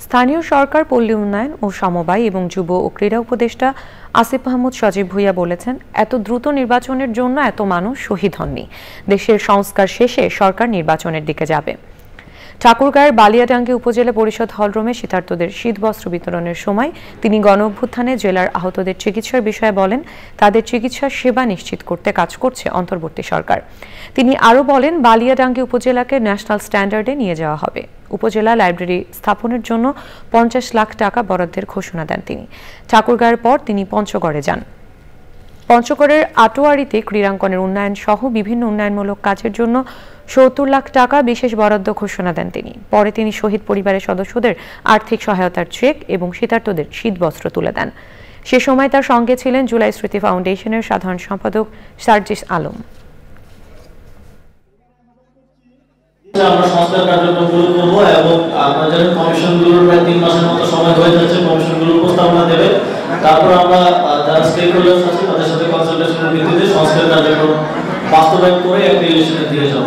স্থানীয় সরকার, পল্লী উন্নয়ন ও সমবায় এবং যুব ও ক্রীড়া উপদেষ্টা আসিফ মাহমুদ সজীব ভুঁইয়া বলেছেন, এত দ্রুত নির্বাচনের জন্য এত মানুষ শহীদ হননি। দেশের সংস্কার শেষে সরকার নির্বাচনের দিকে যাবে। ঠাকুরগাঁয়ের বালিয়াডাঙ্গি উপজেলা পরিষদ হলরুমে শীতার্তদের শীতবস্ত্র বিতরণের সময় তিনি গণঅভ্যুত্থানে জেলার আহতদের চিকিৎসার বিষয়ে বলেন, তাদের চিকিৎসার সেবা নিশ্চিত করতে কাজ করছে অন্তর্বর্তী সরকার। তিনি আরও বলেন, বালিয়াডাঙ্গি উপজেলাকে ন্যাশনাল স্ট্যান্ডার্ডে নিয়ে যাওয়া হবে। উপজেলা লাইব্রেরি স্থাপনের জন্য 50 লাখ টাকা বরাদ্দের ঘোষণা দেন তিনি। ঠাকুরগাঁয়ের পর তিনি পঞ্চগড়ে যান। পঞ্চগড়ের আটোয়ারিতে ক্রীড়াঙ্গনের উন্নয়ন সহ বিভিন্ন উন্নয়নমূলক কাজের জন্য 70 লাখ টাকা বিশেষ বরাদ্দ ঘোষণা দেন তিনি। পরে তিনি শহীদ পরিবারের সদস্যদের আর্থিক সহায়তার চেক এবং শীতার্তদের শীতবস্ত্র তুলে দেন। সে সময় তার সঙ্গে ছিলেন জুলাই স্মৃতি ফাউন্ডেশনের সাধারণ সম্পাদক সার্জিস আলম। আমরা সংস্কার কার্যক্রম শুরু করব এবং আমরা জানি কমিশনগুলোর প্রায় 3 মাসের মতো সময় হয়ে যাচ্ছে। কমিশনগুলো প্রস্তাবনা দেবে, তারপর আমরা যারা স্টেক হোল্ডার্স আছে তাদের সাথে কনসালটেশনের ভিত্তিতে সংস্কার কার্যক্রম বাস্তবায়ন করে একটা ইলেকশনে দিয়ে যাব।